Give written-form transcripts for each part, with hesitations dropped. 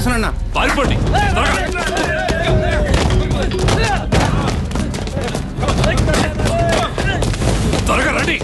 వచ్చేస్తానన్నా. పారిపోండి. త్వరగా రండి.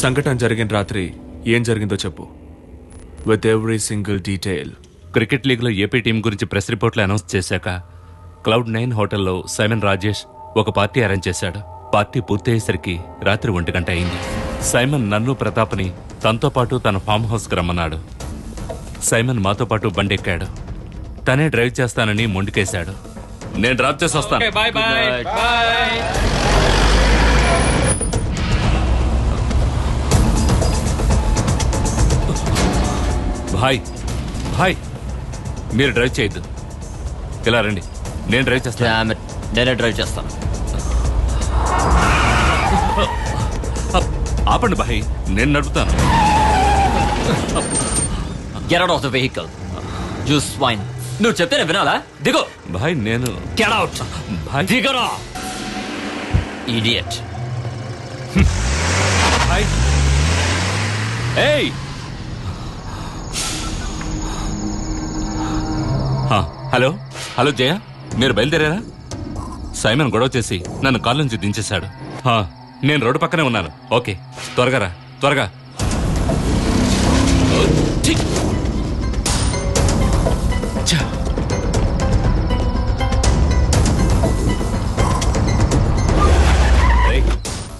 సంఘటన జరిగిన రాత్రి ఏం జరిగిందో చెప్పు, with every single detail. Cricket లీగ్లో ఏపీ టీం గురించి ప్రెస్ రిపోర్ట్లు అనౌన్స్ చేశాక Cloud9 హోటల్లో సైమన్ రాజేష్ ఒక పార్టీ అరేంజ్ చేశాడు. పార్టీ పూర్తయ్యేసరికి రాత్రి 1 గంట అయింది. సైమన్ నన్ను ప్రతాప్ని తనతో పాటు తన ఫామ్ హౌస్కి రమ్మన్నాడు. సైమన్ మాతో పాటు బండెక్కాడు. తనే డ్రైవ్ చేస్తానని మొండికేశాడు. నేను డ్రాప్ చేసి వస్తాను. భాయ్ భాయ్, మీరు డ్రైవ్ చేయొద్దు. ఇలా రండి, నేను డ్రైవ్ చేస్తాను. నేనే డ్రైవ్ చేస్తాను. ఆపండి భాయ్, నేను నడుపుతాను. Get out of the vehicle. You swine. నువ్వు చెప్తేనే వినాలా? దిగు. భాయ్ నేను Get out. భాయ్ దిగరా. Idiot. భాయ్. ఏయ్, హలో హలో జయ, మీరు బయలుదేరారా? సైమన్ గొడవ చేసి నన్ను కాల్ నుంచి దించేశాడు. నేను రోడ్డు పక్కనే ఉన్నాను. ఓకే, త్వరగా రా, త్వరగా.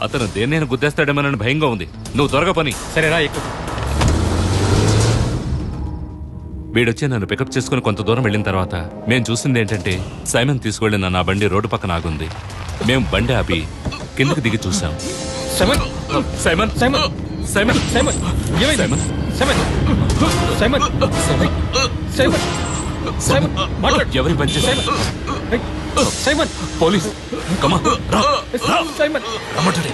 అతను దేన్నైనా గుద్దేస్తాడేమోనని భయంగా ఉంది. నువ్వు త్వరగా పని. సరేరా, ఎక్కువ. వీడొచ్చి నన్ను పికప్ చేసుకుని కొంత దూరం వెళ్ళిన తర్వాత మేము చూసింది ఏంటంటే సైమన్ తీసుకువెళ్ళిన నా బండి రోడ్డు పక్కన ఆగుంది. మేము బండి ఆపి కిందకి దిగి చూసాం. Simon Simon Simon Simon Simon ఏమైంది? Simon Simon Simon Simon Simon Simon మాట్లాడు. ఎవరి పని చేశారు? సైమన్ పోలీస్ కమా రా సైమన్ రమ్మంటాడే.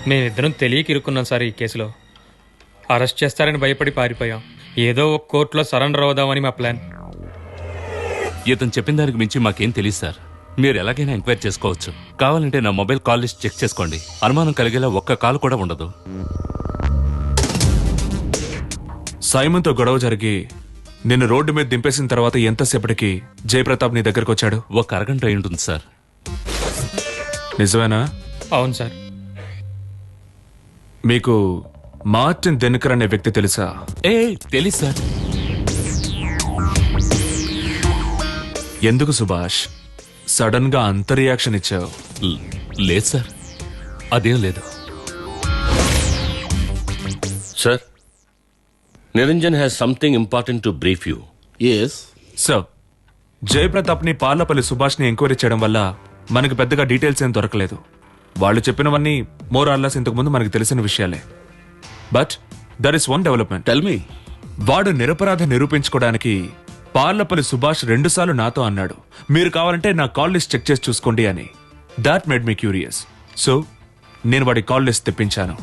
మేమిద్దరం తెలియక ఇరుక్కున్నాం సార్ ఈ కేసులో. అరెస్ట్ చేస్తారని భయపడి పారిపోయాం. ఏదో ఒక కోర్టులో సరెండర్ అవుదామని మా ప్లాన్. ఇతను చెప్పిన దానికి మించి మాకేం తెలియదు సార్. మీరు ఎలాగైనా ఎంక్వైరీ చేసుకోవచ్చు. కావాలంటే నా మొబైల్ కాల్ లిస్ట్ చెక్ చేసుకోండి. అనుమానం కలిగేలా ఒక్క కాల్ కూడా ఉండదు. సైమన్తో గొడవ జరిగి నిన్ను రోడ్డు మీద దింపేసిన తర్వాత ఎంతసేపటికి జయప్రతాప్ నీ దగ్గరకు వచ్చాడు? ఒక అరగంట అయి ఉంటుంది సార్. నిజమేనా? అవును సార్. మీకు మార్టిన్ దెనకర్ అనే వ్యక్తి తెలుసా? తెలీదు సార్. ఎందుకు సుభాష్ సడన్ గా అంత రియాక్షన్ ఇచ్చావు? లేదు సార్, అదేం లేదు. Sir, Niranjan has something important to brief you. Yes. Sir, Jayapratap ని పార్లపల్లి సుభాష్ ని ఎంక్వైరీ చేయడం వల్ల మనకు పెద్దగా డీటెయిల్స్ ఏం దొరకలేదు. వాళ్ళు చెప్పినవన్నీ మోర్ ఆర్ లెస్ ఇంతకు ముందు మనకు తెలిసిన విషయాలే. But there is one development. Tell me. వాడు నిరపరాధ నిరూపించుకోవడానికి పార్లపల్లి సుభాష్ 2 సార్లు నాతో అన్నాడు, మీరు కావాలంటే నా కాల్ లిస్ట్ చెక్ చేసి చూసుకోండి అని. That made me curious. So నేను వాడి కాల్ లిస్ట్ తెప్పించాను.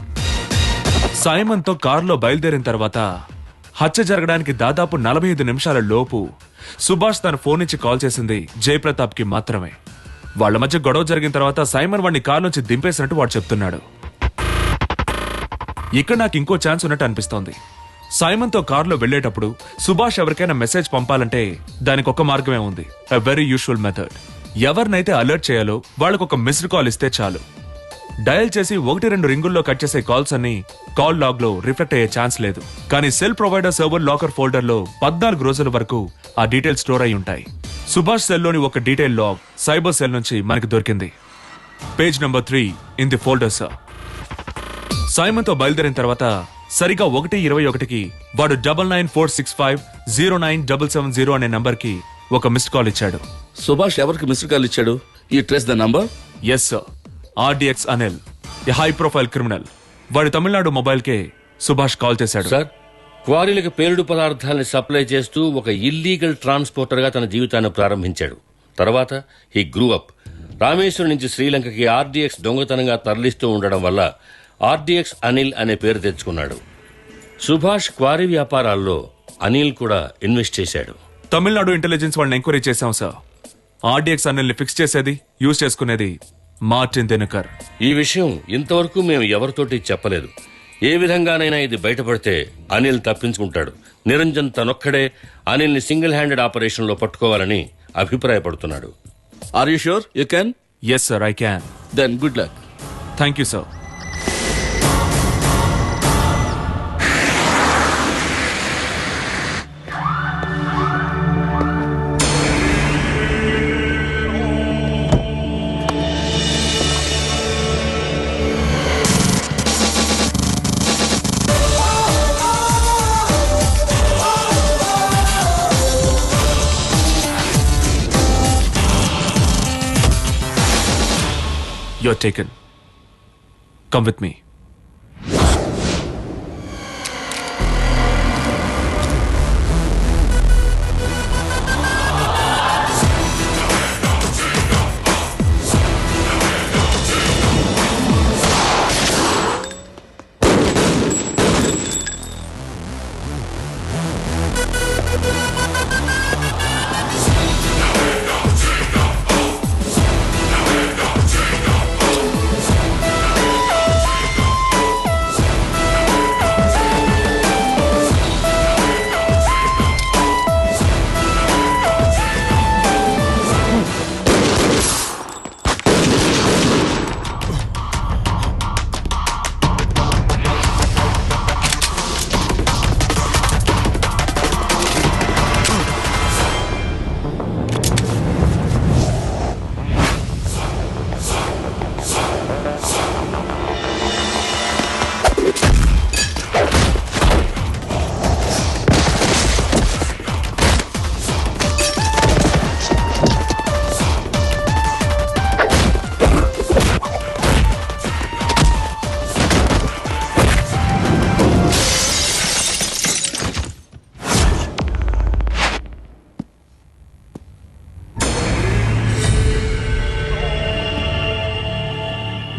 సైమన్ తో కారులో బయలుదేరిన తర్వాత హత్య జరగడానికి దాదాపు 45 నిమిషాల లోపు సుభాష్ తన ఫోన్ నుంచి కాల్ చేసింది జయప్రతాప్ కి మాత్రమే. వాళ్ల మధ్య గొడవ జరిగిన తర్వాత సైమన్ వాడిని కార్ నుంచి దింపేసినట్టు వాడు చెప్తున్నాడు. ఇక్కడ నాకు ఇంకో ఛాన్స్ ఉన్నట్టు అనిపిస్తోంది. సైమన్ తో కారులో వెళ్లేటప్పుడు సుభాష్ ఎవరికైనా మెసేజ్ పంపాలంటే దానికి ఒక మార్గమే ఉంది. A very usual method. ఎవరినైతే అలర్ట్ చేయాలో వాళ్ళకు ఒక మిస్డ్ కాల్ ఇస్తే చాలు. డయల్ చేసి 1-2 రింగుల్లో కట్ చేసే కాల్స్ అన్ని కాల్ లాగ్ లో రిఫ్లెక్ట్ అయ్యే ఛాన్స్ లేదు. కానీ cell provider server locker folder లో 14 రోజుల వరకు ఆ డీటెయిల్స్ స్టోర్ అయి ఉంటాయి. సుభాష్ సెల్ లోని ఒక డీటెయిల్ లాగ్ సైబర్ సెల్ నుంచి మనకి దొరికింది. Page number 3 in the folder sir. Simon తో బయలుదేరిన తర్వాత సరిగా 1:21కి వాడు 9946509770 అనే నంబర్ కి ఒక మిస్డ్ కాల్ ఇచ్చాడు. సుభాష్ ఎవరికి మిస్డ్ కాల్ ఇచ్చాడు? ఈ trace the number? Yes sir. RDX Anil, a high profile criminal. వాడి Tamil Nadu mobile K Subhash call చేశాడు. సార్, క్వారీలకు పేలుడు పదార్థాలని సప్లై చేస్తూ ఒక ఇల్లీగల్ ట్రాన్స్పోర్టర్ గా తన జీవితాన్ని ప్రారంభించాడు. తర్వాత హీ గ్రూ అప్. రామేశ్వరం నుంచి శ్రీలంకకి RDX దొంగతనంగా తరలిస్తూ ఉండడం వల్ల RDX అనిల్ అనే పేరు తెచ్చుకున్నాడు. సుభాష్ క్వారీ వ్యాపారాల్లో అనిల్ కూడా ఇన్వెస్ట్ చేశాడు. తమిళనాడు ఇంటెలిజెన్స్ వాళ్ళని ఎంక్వైరీ చేశాం సార్. RDX అనిల్ ని ఫిక్స్ చేసేది, యూజ్ చేసుకునేది మార్టిన్ దెనకర్. ఈ విషయం ఇంతవరకు మేము ఎవరితోటి చెప్పలేదు. ఏ విధంగానైనా ఇది బయటపడితే అనిల్ తప్పించుకుంటాడు. నిరంజన్ తనొక్కడే అనిల్ని సింగిల్ హ్యాండెడ్ ఆపరేషన్ లో పట్టుకోవాలని అభిప్రాయపడుతున్నాడు. Are you sure you can? Yes sir, I can. Then good luck. Thank you sir. You're taken. Come with me.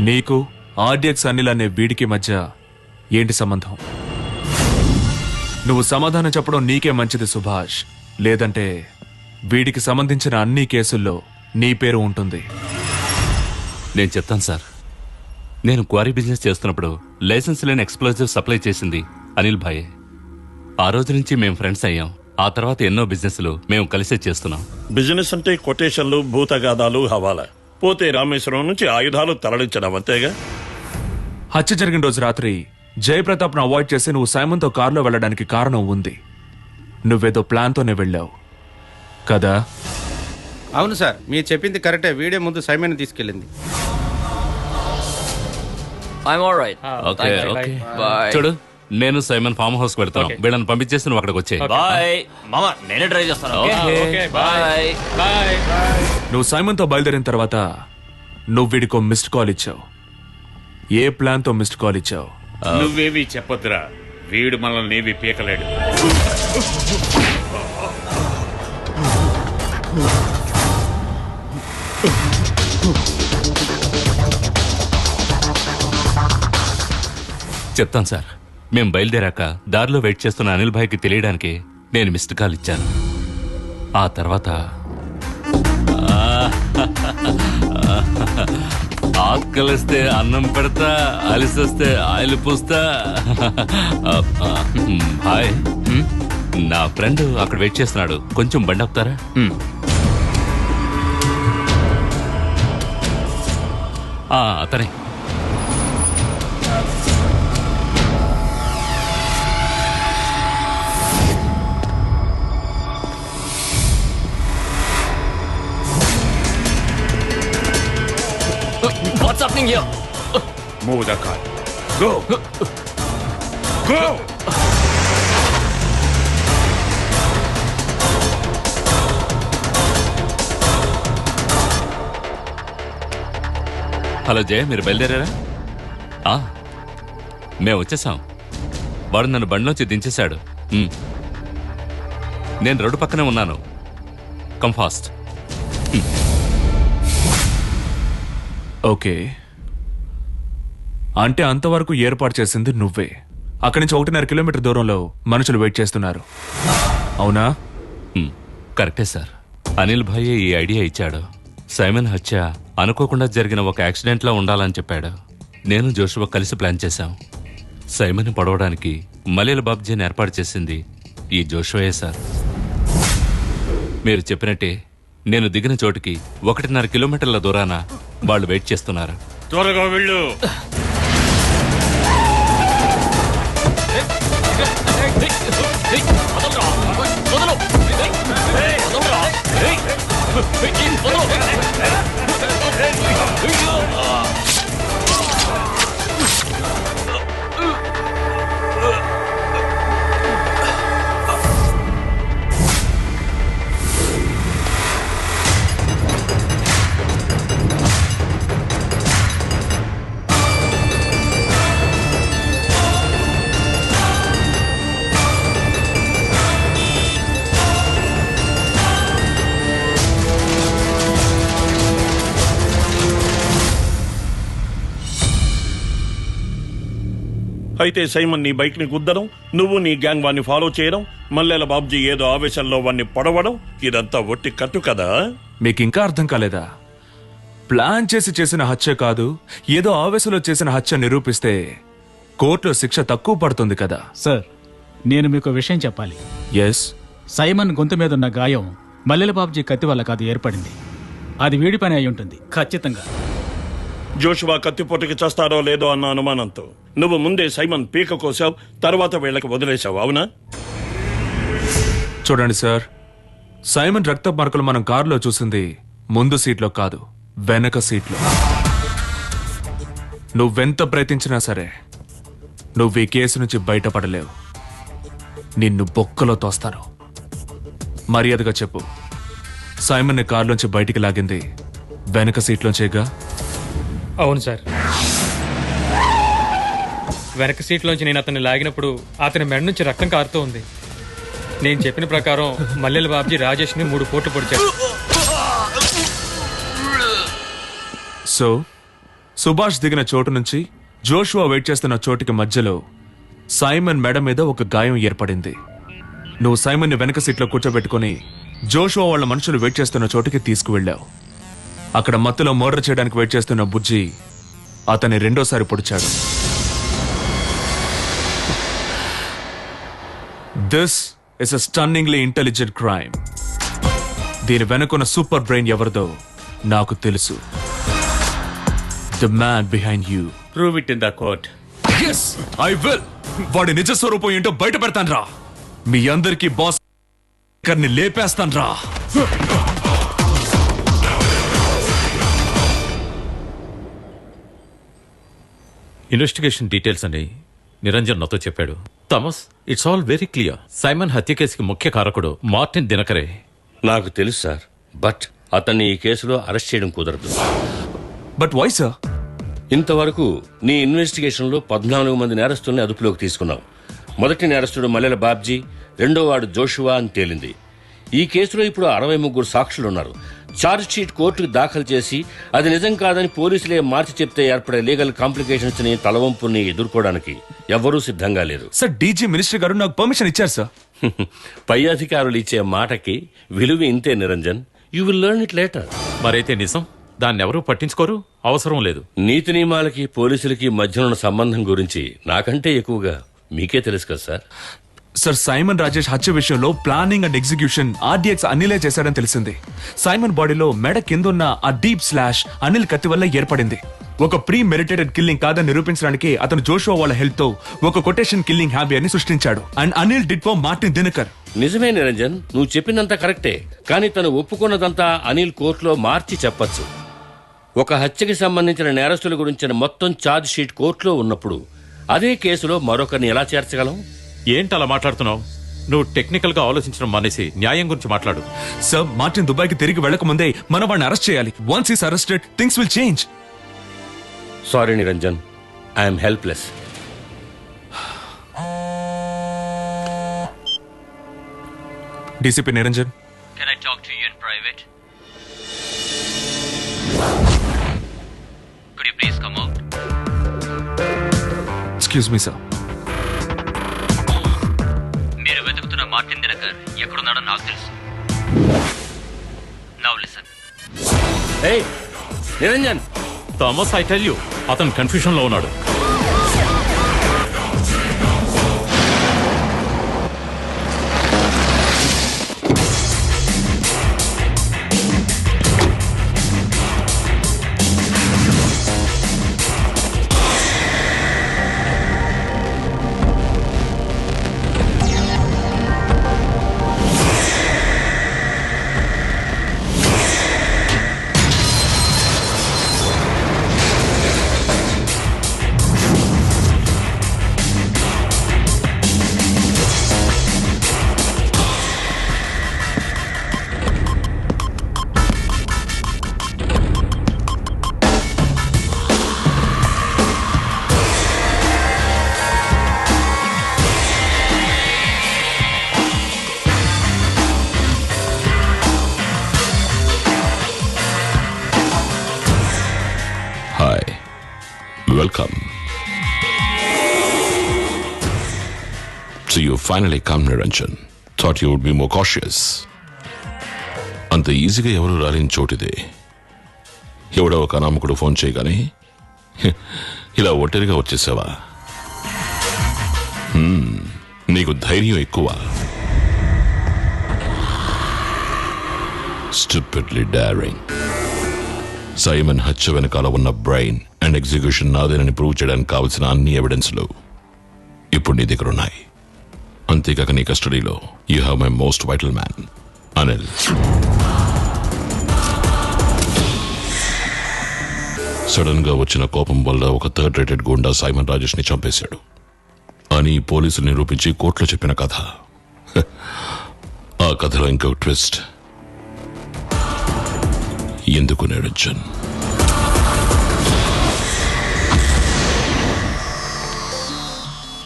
నీకు ఆర్డిఎక్స్ అనిల్ అనే వీడికి మధ్య ఏంటి సంబంధం? నువ్వు సమాధానం చెప్పడం నీకే మంచిది సుభాష్, లేదంటే వీడికి సంబంధించిన అన్ని కేసుల్లో నీ పేరు ఉంటుంది. నేను చెప్తాను సార్. నేను క్వారీ బిజినెస్ చేస్తున్నప్పుడు లైసెన్స్ లేని ఎక్స్ప్లోజివ్ సప్లై చేసింది అనిల్ భాయే. ఆ రోజు నుంచి మేము ఫ్రెండ్స్ అయ్యాం. ఆ తర్వాత ఎన్నో బిజినెస్లు మేము కలిసే చేస్తున్నాం. బిజినెస్ అంటే కొటేషన్లు, భూతగాథాలు, హవాలా. పోతే రామేశ్వరం నుంచి ఆయుధాలు తరలించడం అంతేగా. హత్య జరిగిన రోజు రాత్రి జయప్రతాప్ను అవాయిడ్ చేసి నువ్వు సైమన్తో కారులో వెళ్ళడానికి కారణం ఉంది. నువ్వేదో ప్లాన్తోనే వెళ్ళావు కదా? అవును సార్, మీరు చెప్పింది కరెక్టే. వీడియో ముందు సైమన్ తీసుకెళ్ళింది. I'm alright. ఓకే ఓకే చూడు, నేను సైమన్ ఫామ్ హౌస్ పెడతాను. వీళ్ళని పంపించేసి నువ్వు అక్కడికి వచ్చే. బాయ్ మామ, నేనే డ్రైవ్ చేస్తాను. Okay, bye. బాయ్. నువ్వు సైమన్తో బయలుదేరిన తర్వాత నువ్వు వీడికో మిస్డ్ కాల్ ఇచ్చావు. ఏ ప్లాన్తో మిస్డ్ కాల్ ఇచ్చావు? నువ్వేమీ చెప్పొద్దురా, వీడు మనల్ని ఏమీ పీకలేడు. చెప్తాను సార్. మేము బయలుదేరాక దారిలో వెయిట్ చేస్తున్న అనిల్ భాయ్కి తెలియడానికి నేను మిస్డ్ కాల్ ఇచ్చాను. ఆ తర్వాత ఆకలిస్తే అన్నం పెడతా, అలిసొస్తే ఆయిల్ పూస్తా. హాయ్, నా ఫ్రెండ్ అక్కడ వెయిట్ చేస్తున్నాడు, కొంచెం బండి ఆపుతారా? అతనే. What's happening here? Move the car. Go. Go. Hello Jaya, మీరు బయలుదేరారా? మేము వచ్చేసాం. వాడు నన్ను బండిలోంచి దించేశాడు. నేను రోడ్డు పక్కనే ఉన్నాను. Come fast. ఓకే, అంటే అంతవరకు ఏర్పాటు చేసింది నువ్వే. అక్కడి నుంచి 1.5 కిలోమీటర్ దూరంలో మనుషులు వెయిట్ చేస్తున్నారు, అవునా? కరెక్టే సార్. అనిల్ భాయ్ ఈ ఐడియా ఇచ్చాడు. సైమన్ హత్య అనుకోకుండా జరిగిన ఒక యాక్సిడెంట్లా ఉండాలని చెప్పాడు. నేను జోషువా కలిసి ప్లాన్ చేశాం. సైమన్ పడవడానికి మలేల బాబ్జీని ఏర్పాటు చేసింది ఈ జోషువాయే సార్. మీరు చెప్పినట్టే నేను దిగిన చోటుకి 1.5 కిలోమీటర్ల దూరాన వాళ్ళు వెయిట్ చేస్తున్నారు. త్వరగా వెళ్ళు. అయితే సైమన్ నీ బైక్ ని గుద్దడం, నువ్వు నీ గ్యాంగ్ వాడిని ఫాలో చేయడం, మల్లెల బాబ్జీ ఏదో ఆవేశంలో వాడిని పొడవడం, ఇదంతా ఒట్టి కట్టు కదా? మీకు ఇంకా అర్థం కాలేదా? ప్లాన్ చేసి చేసిన హత్య కాదు, ఏదో ఆవేశంలో చేసిన హత్య నిరూపిస్తే కోర్టులో శిక్ష తక్కువ పడుతుంది కదా. సార్, నేను మీకు విషయం చెప్పాలి. ఎస్. సైమన్ గొంతు మీద ఉన్న గాయం మల్లెల బాబుజీ కత్తి వల్ల కాదు ఏర్పడింది. అది వీడి పని అయి ఉంటుంది ఖచ్చితంగా. జోషువా కత్తిపోటుకి చేస్తాడో లేదో అన్న అనుమానంతో నువ్వు ముందే సైమన్ పీక కోసావు, తర్వాత వీళ్ళకి వదిలేశావు, అవునా? చూడండి సార్, సైమన్ రక్త మార్కులు మనం కారులో చూసింది ముందు సీట్లో కాదు, వెనక సీట్లో. నువ్వెంత ప్రయత్నించినా సరే నువ్వు ఈ కేసు నుంచి బయటపడలేవు. నిన్ను బొక్కలో తోస్తాను. మర్యాదగా చెప్పు, సైమన్ని కారులోంచి బయటికి లాగింది వెనక సీట్లోంచేగా? అవును సార్. వెనక సీట్లోంచి నేను అతన్ని లాగినప్పుడు అతని మెడ నుంచి రక్తం కారుతూ ఉంది. నేను చెప్పిన ప్రకారం మల్లెల బాబ్జీ రాజేష్ని 3 పోట్లు పొడిచాడు. సో సుభాష్ దిగిన చోటు నుంచి జోషువా వెయిట్ చేస్తున్న చోటుకి మధ్యలో సైమన్ మెడ మీద ఒక గాయం ఏర్పడింది. నువ్వు సైమన్ ని వెనక సీట్లో కూర్చోబెట్టుకుని జోషువా వాళ్ళ మనుషులు వెయిట్ చేస్తున్న చోటుకి తీసుకువెళ్ళావు. అక్కడ మత్తులో మర్డర్ చేయడానికి వెయిట్ చేస్తున్న బుజ్జి అతన్ని రెండోసారి పొడిచాడు. This is a stunningly intelligent crime. దీని వెనుకున్న సూపర్ బ్రెయిన్ ఎవరిదో నాకు తెలుసు. The man behind you. Prove it in the court. Yes, I will. వాడి నిజ స్వరూపం ఏంటో బయట పెడతాను రా. మీ అందరికీ బాస్ ని లేపేస్తాను రా. ఇన్వెస్టిగేషన్ డీటెయిల్స్ అని నిరంజన్ నాతో చెప్పాడు. Thomas, it's all very clear. Simon హత్య కేసుకి ముఖ్య కారకుడు మార్టిన్ దినకరే. నాకు తెలుసు సార్, బట్ అతన్ని ఈ కేసులో అరెస్ట్ చేయడం కుదరదు. But why sir? ఇంతవరకు నీ ఇన్వెస్టిగేషన్లో 14 మంది నేరస్తుల్ని అదుపులోకి తీసుకున్నావు. మొదటి నేరస్తుడు మల్లెల బాబ్జీ, రెండో వాడు జోషువా అని తేలింది. ఈ కేసులో ఇప్పుడు 63 సాక్షులున్నారు. ఛార్జ్ షీట్ కోర్టుకు దాఖలు చేసి అది నిజం కాదని పోలీసులే మార్చి చెప్తే ఏర్పడే లీగల్ కాంప్లికేషన్స్ ని, తలవంపుని ఎదుర్కోవడానికి ఎవ్వరూ సిద్ధంగా లేరు. సార్, డీజీ మినిస్టర్ గారు నాకు పర్మిషన్ ఇచ్చారు సార్. పై అధికారులు ఇచ్చే మాటకి విలువ ఇంతే Niranjan. You will learn it later. మరైతే నిజం దాన్ని ఎవరూ పట్టించుకోరు, అవసరం లేదు. నీతి నియమాలకి పోలీసులకి మధ్య ఉన్న సంబంధం గురించి నాకంటే ఎక్కువగా మీకే తెలుసు కదా సార్. సార్, సైమన్ రాజేష్ హత్య విషయంలో ప్లానింగ్ అండ్ ఎగ్జిక్యూషన్ RDX అనిలే చేశాడని తెలిసింది. సైమన్ బాడీలో మెడ కిందున్న ఆ డీప్ స్లాష్ అనిల్ కత్తి వల్ల ఏర్పడింది. ఒక ప్రీ మెడిటేటెడ్ కిల్లింగ్ కాదని నిరూపించడానికి అతను జోషువా వాళ్ళ హెల్ప్ తో ఒక కొటేషన్ కిల్లింగ్ హ్యాబియర్ని సృష్టించాడు. And Anil did for Martin Dinakar. నిజమే నిరంజన్, నువ్వు చెప్పిందంతా కరెక్టే. కానీ తను ఒప్పుకున్నదంతా అనిల్ కోర్టులో మార్చి చెప్పొచ్చు. ఒక హత్యకి సంబంధించిన నేరస్తుల గురించిన మొత్తం ఛార్జ్ షీట్ కోర్టులో ఉన్నప్పుడు అదే కేసులో మరొకరిని ఎలా చేర్చగలం? ఏంటి అలా మాట్లాడుతున్నావు? నువ్వు టెక్నికల్ గా ఆలోచించడం మానేసి న్యాయం గురించి మాట్లాడు. సార్, మార్టిన్ దుబాయ్కి తిరిగి వెళ్లక ముందే మనం వాడిని అరెస్ట్ చేయాలి. Once is arrested things will change. Sorry Niranjan, I'm helpless. DCP Niranjan, Can I talk to you in private? Could you please come out? Excuse me sir. మీరు వెతుకుతున్న మార్టిన్ దినకర్ ఎక్కడున్నాడో నాకు తెలుసు. Now listen. ఏయ్ Niranjan! Thomas, I tell you, అతను confusion లో ఉన్నాడు. Hi, welcome. So you finally come, Niranjan. Thought you would be more cautious. అంత ఈజీగా ఎవరు రాలేని చోటిదే. ఎవడో ఒక అనామకుడు ఫోన్ చేయగానే ఇలా ఒంటరిగా వచ్చేసావా? నీకు ధైర్యం ఎక్కువ. Stupidly daring. సైమన్ హత్య వెనకాల ఉన్న బ్రెయిన్ అండ్ ఎగ్జిక్యూషన్ నాదేనని ప్రూవ్ చేయడానికి కావలసిన అన్ని ఎవిడెన్స్లు ఇప్పుడు నీ దగ్గర ఉన్నాయి. అంతేకాక నీ కస్టడీలో you have my most vital man Anil. Sudden గా వచ్చిన కోపం వల్ల ఒక 3rd rated goonda Simon Rajesh ని చంపేశాడు అని పోలీసులు నిరూపించి కోర్టులో చెప్పిన కథ. ఆ కథలో ఇంకొక ట్విస్ట్. ఎందుకు నిరంజన్?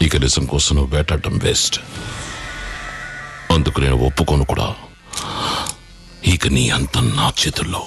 ఇక నిజం కోసం నువ్వు వేటాడటం వేస్ట్. అందుకు నేను ఒప్పుకోను కూడా. ఇక నీ అంత నా చేతుల్లో.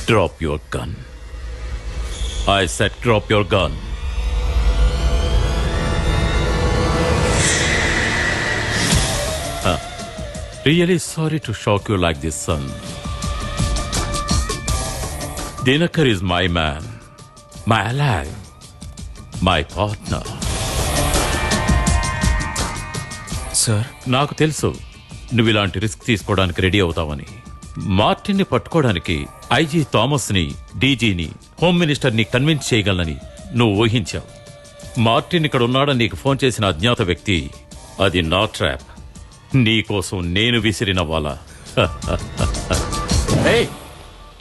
Drop your gun. I said drop your gun. Really sorry to shock you like this, son. Dinakar is my man, my ally, my partner. Sir, నాకు తెలుసు నువ్వు ఇలాంటి రిస్క్ తీసుకోవడానికి రెడీ అవుతావని. మార్టిన్ని పట్టుకోవడానికి ఐజీ థామస్ని, డీజీని, హోమ్ మినిస్టర్ని కన్విన్స్ చేయగలనని నువ్వు ఊహించావు. మార్టిన్ ఇక్కడ ఉన్నాడని నీకు ఫోన్ చేసిన అజ్ఞాత వ్యక్తి, అది నా ట్రాప్. నీకోసం నేను విసిరిన వాలా.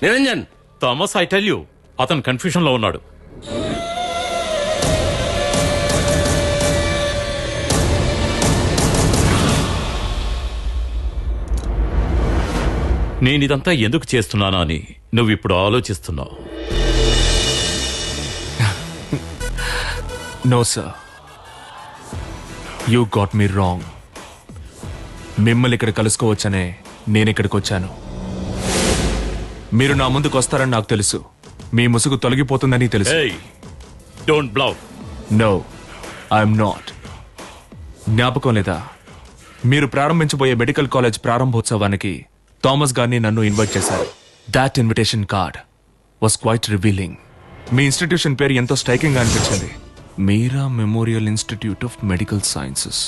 Niranjan, Thomas, I tell you, అతను కన్ఫ్యూషన్ లో ఉన్నాడు. నేనిదంతా ఎందుకు చేస్తున్నానా అని నువ్విప్పుడు ఆలోచిస్తున్నావు. No sir, you got me wrong. మిమ్మల్ని ఇక్కడ కలుసుకోవచ్చనే నేను ఇక్కడికి వచ్చాను. మీరు నా ముందుకు వస్తారని నాకు తెలుసు. మీ ముసుగు తొలగిపోతుందని తెలుసు. Don't bluff. No, I'm not. జ్ఞాపకం లేదా, మీరు ప్రారంభించబోయే మెడికల్ కాలేజ్ ప్రారంభోత్సవానికి థామస్ గారిని నన్ను ఇన్వైట్ చేశారు. That invitation card was quite revealing. మీ ఇన్స్టిట్యూషన్ పేరు ఎంతో స్ట్రైకింగ్ గా అనిపించింది. Meera memorial institute of medical sciences.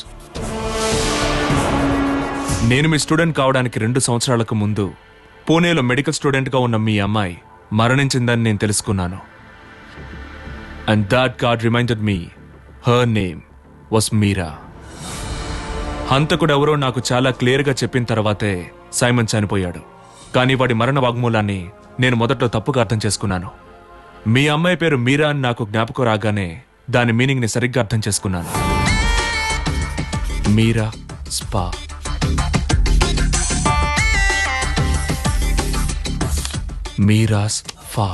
నేను మీ స్టూడెంట్ కావడానికి 2 సంవత్సరాలకు ముందు పూణేలో మెడికల్ స్టూడెంట్గా ఉన్న మీ అమ్మాయి మరణించిందని నేను తెలుసుకున్నాను. And that card reminded me her name was Meera. హంతకుడు ఎవరో నాకు చాలా క్లియర్గా చెప్పిన తర్వాతే సైమన్ చనిపోయాడు. కానీ వాడి మరణ వాగ్మూలాన్ని నేను మొదట్లో తప్పుగా అర్థం చేసుకున్నాను. మీ అమ్మాయి పేరు మీరా అని నాకు జ్ఞాపకం రాగానే దాని మీనింగ్ని సరిగ్గా అర్థం చేసుకున్నాను. మీరా స్పా. మీరాస్ ఫా.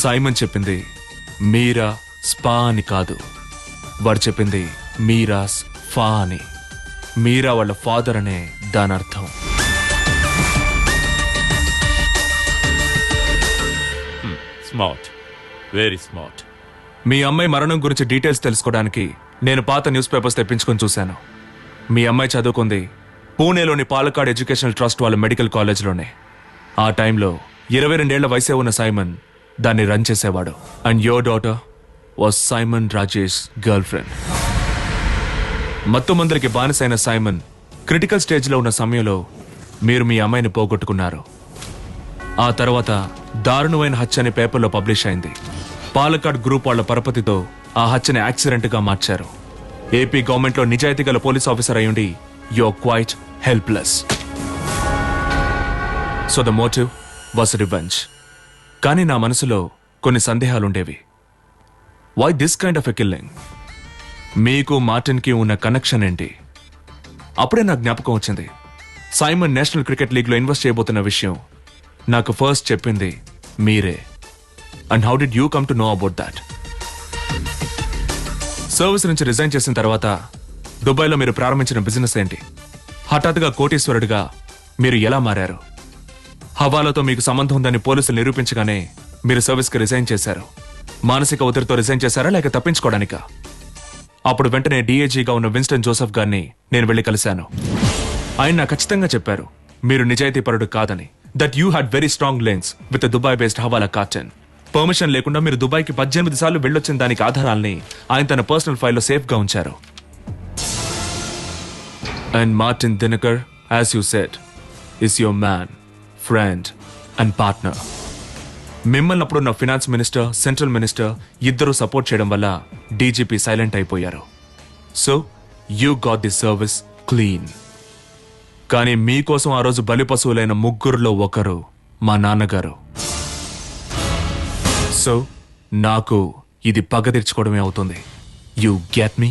సైమన్ చెప్పింది మీరా స్పా అని కాదు, వాడు చెప్పింది మీరాస్ ఫా అని. మీరా వాళ్ళ ఫాదర్ అనే దాని అర్థం. Smart, very smart. మీ అమ్మాయి మరణం గురించి డీటెయిల్స్ తెలుసుకోవడానికి నేను పాత న్యూస్ పేపర్స్ తెప్పించుకొని చూశాను. మీ అమ్మాయి చదువుకుంది పూణేలోని పాలకాడ్ ఎడ్యుకేషనల్ ట్రస్ట్ వాళ్ళ మెడికల్ కాలేజ్లోనే. ఆ టైంలో 22 ఏళ్ల వయసే ఉన్న సైమన్ దాన్ని రన్ చేసేవాడు. And your daughter was Simon Rajesh girlfriend. మత్తుమందరికి బానిసైన సైమన్ క్రిటికల్ స్టేజ్లో ఉన్న సమయంలో మీరు మీ అమ్మాయిని పోగొట్టుకున్నారు. ఆ తర్వాత దారుణమైన హత్య అనే పేపర్లో పబ్లిష్ అయింది. పాలకాడ్ గ్రూప్ వాళ్ల పరపతితో ఆ హత్యని యాక్సిడెంట్గా మార్చారు. ఏపీ గవర్నమెంట్లో నిజాయితీ గల పోలీస్ ఆఫీసర్ అయ్యుండి you're quite helpless. So the motive was revenge. కానీ నా మనసులో కొన్ని సందేహాలుండేవి. Why this kind of a killing? మీకు మార్టిన్కి ఉన్న కనెక్షన్ ఏంటి? అప్పుడే నాకు జ్ఞాపకం వచ్చింది. సైమన్ నేషనల్ క్రికెట్ లీగ్లో ఇన్వెస్ట్ చేయబోతున్న విషయం నాకు ఫస్ట్ చెప్పింది మీరే. And how did you come to know about that? Service నుంచి రిజైన్ చేసిన తర్వాత దుబాయ్లో మీరు ప్రారంభించిన బిజినెస్ ఏంటి? హఠాత్తుగా కోటీశ్వరుడిగా మీరు ఎలా మారారు? హవాలాతో మీకు సంబంధం ఉందని పోలీసులు నిరూపించగానే మీరు సర్వీస్కి రిజైన్ చేశారు. మానసిక ఒత్తిడితో రిజైన్ చేశారా లేక తప్పించుకోవడానికా? అప్పుడు వెంటనే డిఏజీగా ఉన్న విన్స్టన్ జోసెఫ్ గారిని నేను వెళ్లి కలిశాను. ఆయన నాకు ఖచ్చితంగా చెప్పారు మీరు నిజాయితీపరుడు కాదని. That you had very strong links with Dubai based hawala Cartel. Permission లేకుండా మీరు దుబాయ్కి 18 సార్లు వెళ్ళొచ్చిన దానికి ఆధారాల్ని ఆయన తన పర్సనల్ ఫైల్లో సేఫ్గా ఉంచారు. And Martin Dinakar, as you said, is your man, friend and partner. మిమ్మల్ని అప్పుడున్న ఫినాన్స్ మినిస్టర్, సెంట్రల్ మినిస్టర్ ఇద్దరూ సపోర్ట్ చేయడం వల్ల డీజీపీ సైలెంట్ అయిపోయారు. So you got the service clean. కానీ మీకోసం ఆ రోజు బలి పశువులైన 3లో ఒకరు మా నాన్నగారు. సో నాకు ఇది పగ తీర్చుకోవడమే అవుతుంది. You get me?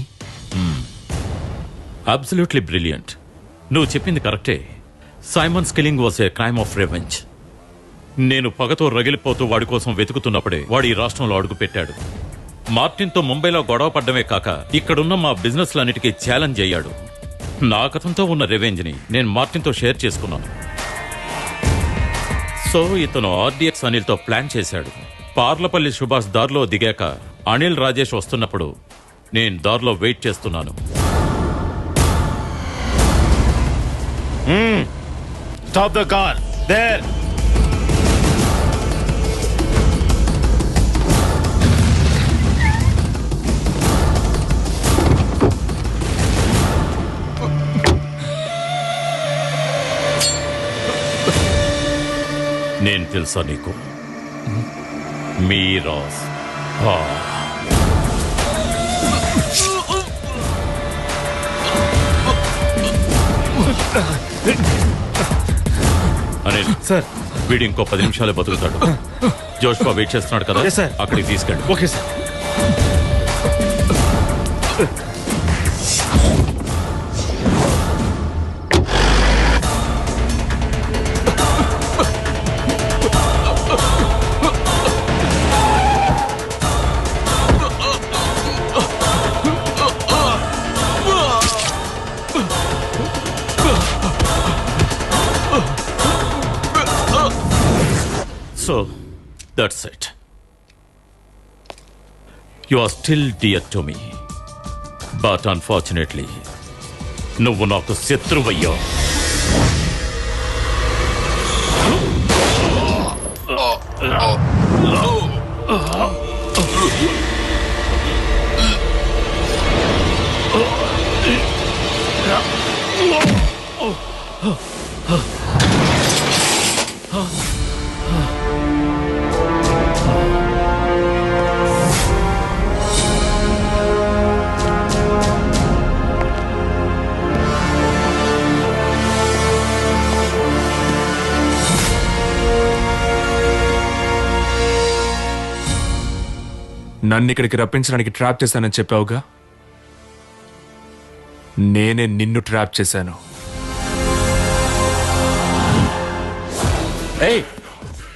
Absolutely brilliant. నువ్వు చెప్పింది కరెక్టే. Simons killing was a crime of revenge. నేను పగతో రగిలిపోతూ వాడి కోసం వెతుకుతున్నప్పుడే వాడు ఈ రాష్ట్రంలో అడుగు పెట్టాడు. మార్టిన్తో ముంబైలో గొడవ పడ్డమే కాక ఇక్కడున్న మా బిజినెస్లన్నిటికీ ఛాలెంజ్ అయ్యాడు. నా కథంతో ఉన్న రివెంజ్ని నేను మార్టిన్తో షేర్ చేసుకున్నాను. సో ఇతను ఆర్డిఎక్స్ అనిల్తో ప్లాన్ చేశాడు. పార్లపల్లి సుభాష్ దారిలో దిగాక అనిల్ రాజేష్ వస్తున్నప్పుడు నేను దారిలో వెయిట్ చేస్తున్నాను. Stop the car there. నేను తెలుసా నీకు? మీరాస్. అనిల్ సార్, వీడు ఇంకో 10 నిమిషాలే బతుకుతాడు. జోష్పా వెయిట్ చేస్తున్నాడు కదా, అక్కడికి తీసుకెళ్ళి. Okay sir. So, that's it. You are still dear to me. But unfortunately, నువ్వు నాకు శత్రువయ్యా. నన్ను ఇక్కడికి రప్పించడానికి ట్రాప్ చేశానని చెప్పావుగా, నేనే నిన్ను ట్రాప్ చేశాను.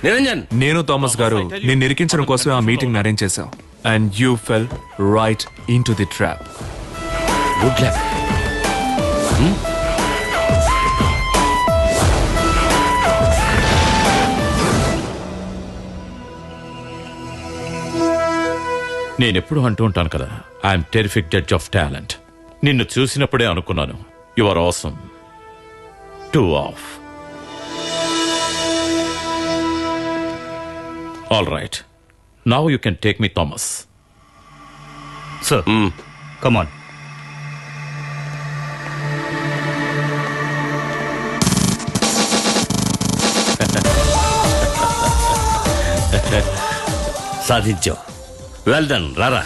నిరంజన్, నేను థామస్ గారు నిన్ను ఇరికించడం కోసమే ఆ మీటింగ్ అరేంజ్ చేశాం. And you fell right into the trap. Good luck. నేనెప్పుడు అంటూ ఉంటాను కదా, I'm terrific judge of talent. నిన్ను చూసినప్పుడే అనుకున్నాను, you are awesome. Two off. All right, now you can take me Thomas. Sir come on. సాధించావు. Well done. రారా.